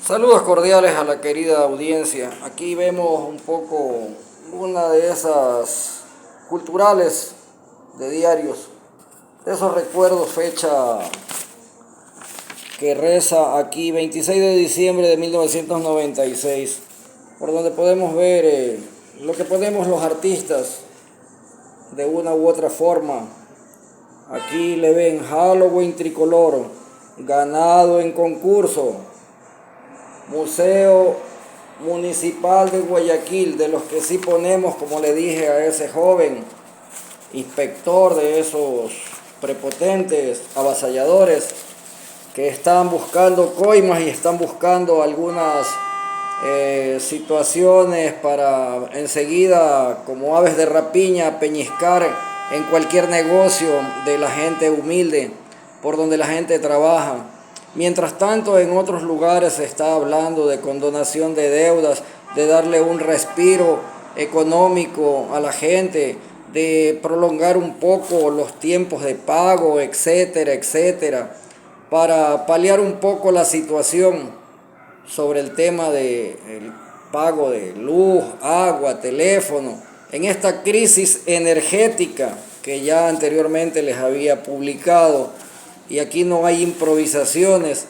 Saludos cordiales a la querida audiencia. Aquí vemos un poco una de esas culturales de diarios, de esos recuerdos, fecha que reza aquí 26 de diciembre de 1996, por donde podemos ver lo que ponemos los artistas de una u otra forma. Aquí le ven Halloween tricolor, ganado en concurso, Museo Municipal de Guayaquil, de los que sí ponemos, como le dije a ese joven inspector, de esos prepotentes avasalladores que están buscando coimas y están buscando algunas situaciones para enseguida, como aves de rapiña, peñiscar en cualquier negocio de la gente humilde, por donde la gente trabaja. Mientras tanto, en otros lugares se está hablando de condonación de deudas, de darle un respiro económico a la gente, de prolongar un poco los tiempos de pago, etcétera, etcétera, para paliar un poco la situación sobre el tema del pago de luz, agua, teléfono, en esta crisis energética que ya anteriormente les había publicado. Y aquí no hay improvisaciones.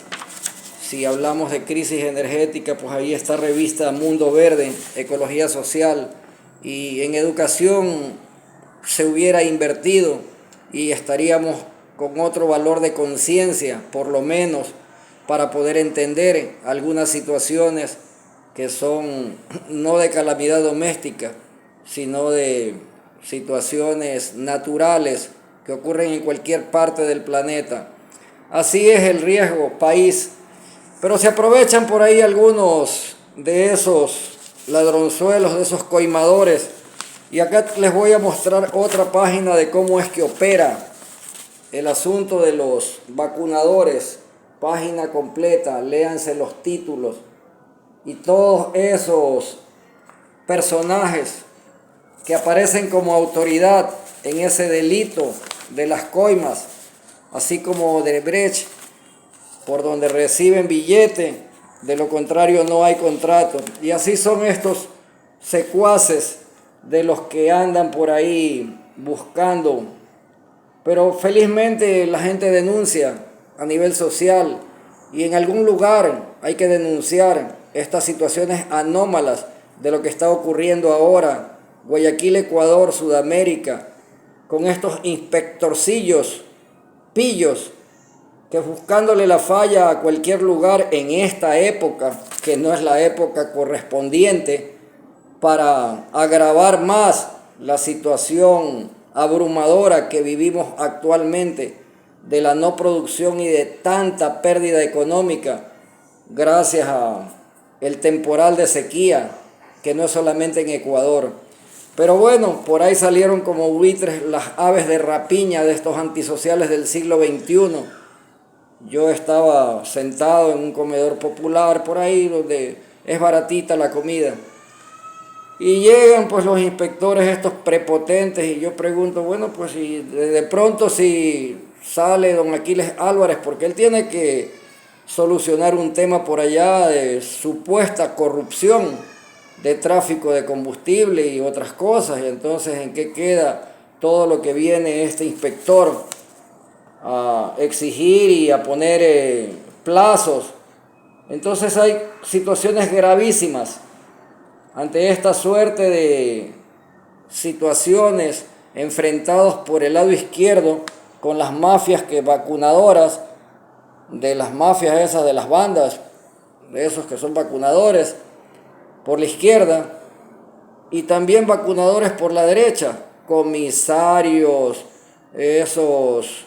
Si hablamos de crisis energética, pues ahí está revista Mundo Verde, Ecología Social, y en educación se hubiera invertido y estaríamos con otro valor de conciencia, por lo menos, para poder entender algunas situaciones que son no de calamidad doméstica, sino de situaciones naturales que ocurren en cualquier parte del planeta. Así es el riesgo país, pero se aprovechan por ahí algunos de esos ladronzuelos, de esos coimadores, y acá les voy a mostrar otra página de cómo es que opera el asunto de los vacunadores, página completa, léanse los títulos, y todos esos personajes que aparecen como autoridad en ese delito de las coimas, así como Odebrecht, por donde reciben billete, de lo contrario no hay contrato. Y así son estos secuaces de los que andan por ahí buscando. Pero felizmente la gente denuncia a nivel social, y en algún lugar hay que denunciar estas situaciones anómalas de lo que está ocurriendo ahora. Guayaquil, Ecuador, Sudamérica, con estos inspectorcillos, pillos, que buscándole la falla a cualquier lugar en esta época, que no es la época correspondiente, para agravar más la situación abrumadora que vivimos actualmente, de la no producción y de tanta pérdida económica gracias a el temporal de sequía, que no es solamente en Ecuador. Pero bueno, por ahí salieron como buitres las aves de rapiña de estos antisociales del siglo XXI. Yo estaba sentado en un comedor popular por ahí donde es baratita la comida. Y llegan pues los inspectores estos prepotentes, y yo pregunto, bueno, pues si de pronto si sale don Aquiles Álvarez, porque él tiene que solucionar un tema por allá de supuesta corrupción, de tráfico de combustible y otras cosas, y entonces ¿en qué queda todo lo que viene este inspector a exigir y a poner plazos? Entonces hay situaciones gravísimas ante esta suerte de situaciones enfrentados por el lado izquierdo con las mafias vacunadoras, de las mafias esas de las bandas, de esos que son vacunadores por la izquierda, y también vacunadores por la derecha, comisarios, esos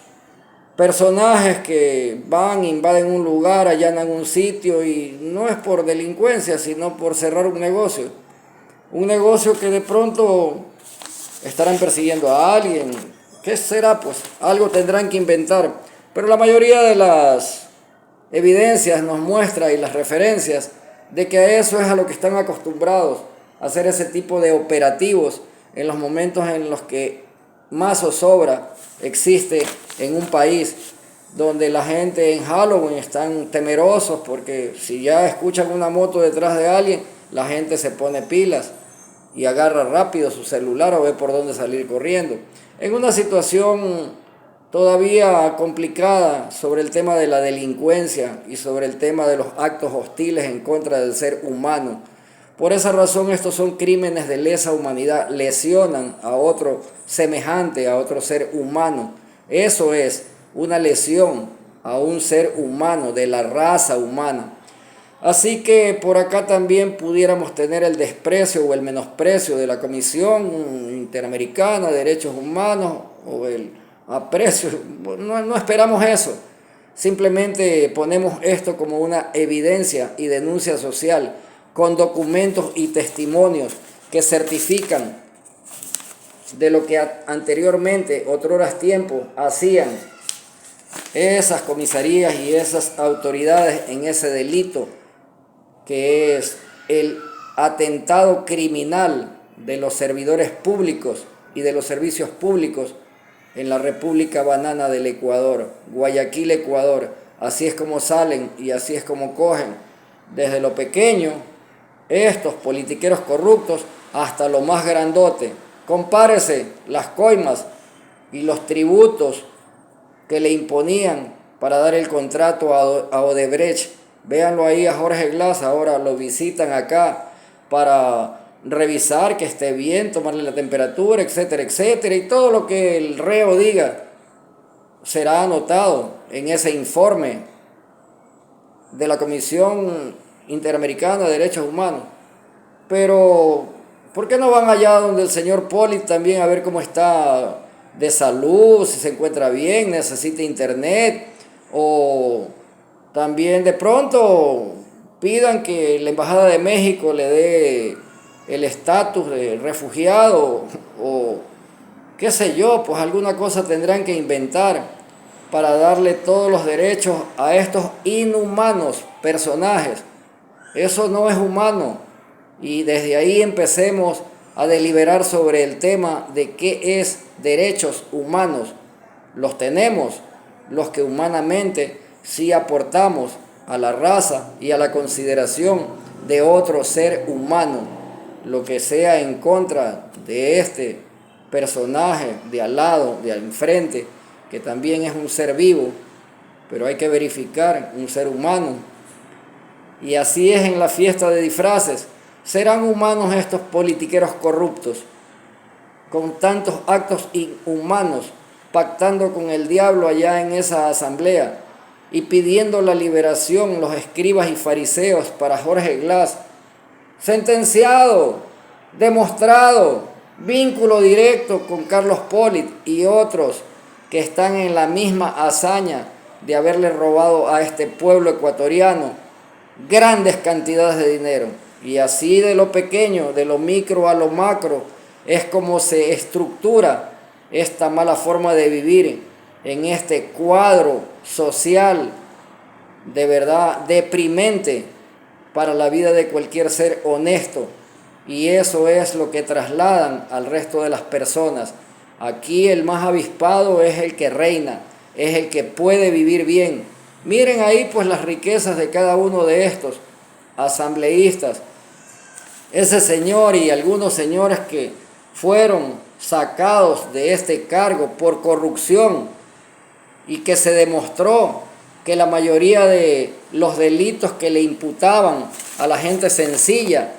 personajes que van, invaden un lugar, allanan un sitio, y no es por delincuencia, sino por cerrar un negocio que de pronto estarán persiguiendo a alguien. ¿Qué será? Pues algo tendrán que inventar, pero la mayoría de las evidencias nos muestra, y las referencias, de que a eso es a lo que están acostumbrados, a hacer ese tipo de operativos en los momentos en los que más zozobra existe en un país. donde la gente en Halloween están temerosos porque si ya escuchan una moto detrás de alguien, la gente se pone pilas y agarra rápido su celular o ve por dónde salir corriendo. En una situación todavía complicada sobre el tema de la delincuencia y sobre el tema de los actos hostiles en contra del ser humano. Por esa razón estos son crímenes de lesa humanidad, lesionan a otro semejante, a otro ser humano. Eso es una lesión a un ser humano, de la raza humana. Así que por acá también pudiéramos tener el desprecio o el menosprecio de la Comisión Interamericana de Derechos Humanos o el aprecio. No esperamos eso. Simplemente ponemos esto como una evidencia y denuncia social con documentos y testimonios que certifican de lo que anteriormente, otroras tiempo, hacían esas comisarías y esas autoridades en ese delito que es el atentado criminal de los servidores públicos y de los servicios públicos en la República Banana del Ecuador, Guayaquil, Ecuador. Así es como salen y así es como cogen desde lo pequeño estos politiqueros corruptos hasta lo más grandote. Compárese las coimas y los tributos que le imponían para dar el contrato a Odebrecht. Véanlo ahí a Jorge Glass, ahora lo visitan acá para revisar que esté bien, tomarle la temperatura, etcétera, etcétera. Y todo lo que el reo diga será anotado en ese informe de la Comisión Interamericana de Derechos Humanos. Pero, ¿por qué no van allá donde el señor Poli también a ver cómo está de salud, si se encuentra bien, necesita internet? O también de pronto pidan que la Embajada de México le dé el estatus de refugiado o qué sé yo, pues alguna cosa tendrán que inventar para darle todos los derechos a estos inhumanos personajes. Eso no es humano. Y desde ahí empecemos a deliberar sobre el tema de qué es derechos humanos. Los tenemos, los que humanamente sí aportamos a la raza y a la consideración de otro ser humano. Lo que sea en contra de este personaje de al lado, de al enfrente, que también es un ser vivo, pero hay que verificar, un ser humano. Y así es en la fiesta de disfraces. ¿Serán humanos estos politiqueros corruptos, con tantos actos inhumanos, pactando con el diablo allá en esa asamblea y pidiendo la liberación los escribas y fariseos para Jorge Glass? Sentenciado, demostrado, vínculo directo con Carlos Polit y otros que están en la misma hazaña de haberle robado a este pueblo ecuatoriano grandes cantidades de dinero. Y así de lo pequeño, de lo micro a lo macro, es como se estructura esta mala forma de vivir en este cuadro social de verdad deprimente para la vida de cualquier ser honesto. Y eso es lo que trasladan al resto de las personas. Aquí el más avispado es el que reina, es el que puede vivir bien. Miren ahí pues las riquezas de cada uno de estos asambleístas. Ese señor y algunos señores que fueron sacados de este cargo por corrupción y que se demostró que la mayoría de los delitos que le imputaban a la gente sencilla,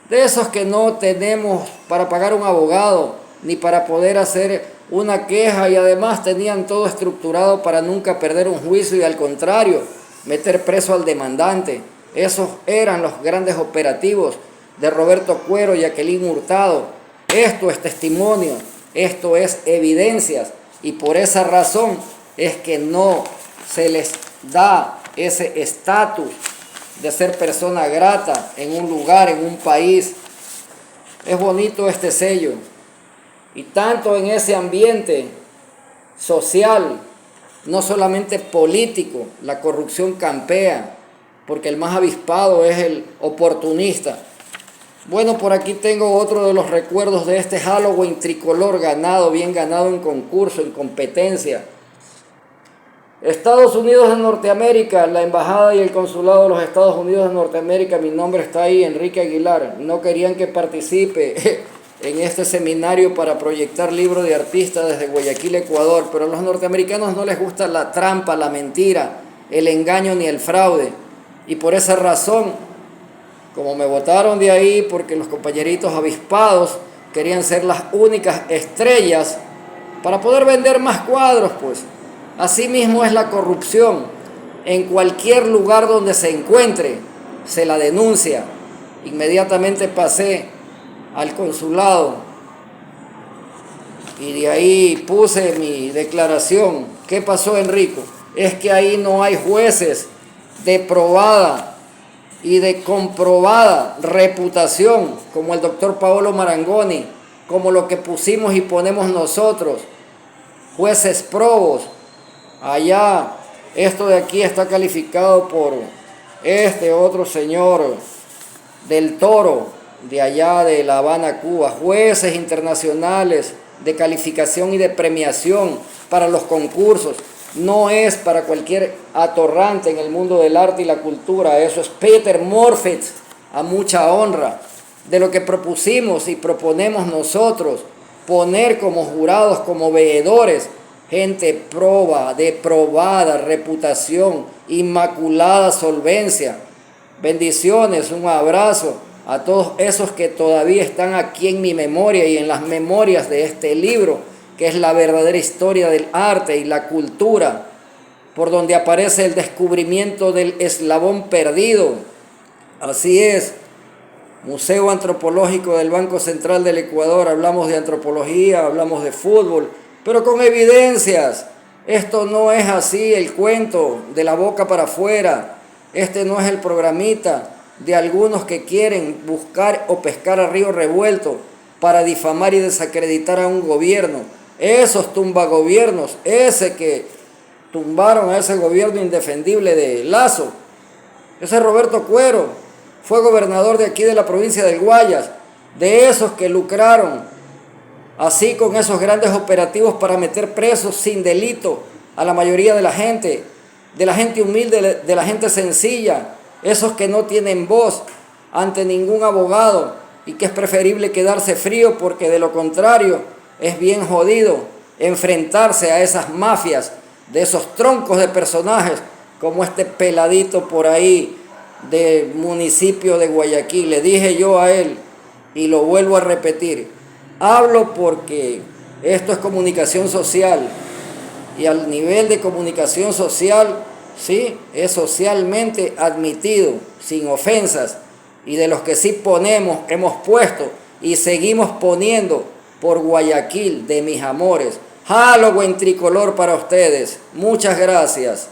de esos que no tenemos para pagar un abogado ni para poder hacer una queja, y además tenían todo estructurado para nunca perder un juicio y al contrario, meter preso al demandante. Esos eran los grandes operativos de Roberto Cuero y Jacqueline Hurtado. Esto es testimonio, esto es evidencias, y por esa razón es que no se les da ese estatus de ser persona grata en un lugar, en un país. Es bonito este sello. Y tanto en ese ambiente social, no solamente político, la corrupción campea, porque el más avispado es el oportunista. Bueno, por aquí tengo otro de los recuerdos de este Halloween tricolor ganado, bien ganado en concurso, en competencia. Estados Unidos de Norteamérica, la embajada y el consulado de los Estados Unidos de Norteamérica, mi nombre está ahí, Enrique Aguilar. No querían que participe en este seminario para proyectar libro de artista desde Guayaquil, Ecuador, pero a los norteamericanos no les gusta la trampa, la mentira, el engaño ni el fraude. Y por esa razón, como me votaron de ahí porque los compañeritos avispados querían ser las únicas estrellas para poder vender más cuadros, pues. Así mismo es la corrupción. En cualquier lugar donde se encuentre, se la denuncia. Inmediatamente pasé al consulado y de ahí puse mi declaración. ¿Qué pasó, Enrico? Es que ahí no hay jueces de probada y de comprobada reputación, como el doctor Paolo Marangoni, como lo que pusimos y ponemos nosotros, jueces probos. Allá, esto de aquí está calificado por este otro señor del Toro, de allá de La Habana, Cuba, jueces internacionales de calificación y de premiación para los concursos. No es para cualquier atorrante en el mundo del arte y la cultura. Eso es Peter Morfitz, a mucha honra. De lo que propusimos y proponemos nosotros, poner como jurados, como veedores, gente proba, de probada reputación, inmaculada solvencia. Bendiciones, un abrazo a todos esos que todavía están aquí en mi memoria y en las memorias de este libro, que es la verdadera historia del arte y la cultura, por donde aparece el descubrimiento del eslabón perdido. Así es, Museo Antropológico del Banco Central del Ecuador, hablamos de antropología, hablamos de fútbol, pero con evidencias. Esto no es así el cuento de la boca para afuera. Este no es el programita de algunos que quieren buscar o pescar a río revuelto para difamar y desacreditar a un gobierno. Esos tumbagobiernos, ese que tumbaron a ese gobierno indefendible de Lazo, ese Roberto Cuero, fue gobernador de aquí de la provincia del Guayas, de esos que lucraron así con esos grandes operativos para meter presos sin delito a la mayoría de la gente humilde, de la gente sencilla, esos que no tienen voz ante ningún abogado y que es preferible quedarse frío porque de lo contrario es bien jodido enfrentarse a esas mafias, de esos troncos de personajes como este peladito por ahí del municipio de Guayaquil. Le dije yo a él y lo vuelvo a repetir, hablo porque esto es comunicación social y al nivel de comunicación social, sí, es socialmente admitido, sin ofensas, y de los que sí ponemos, hemos puesto y seguimos poniendo por Guayaquil de mis amores. Halloween tricolor para ustedes. Muchas gracias.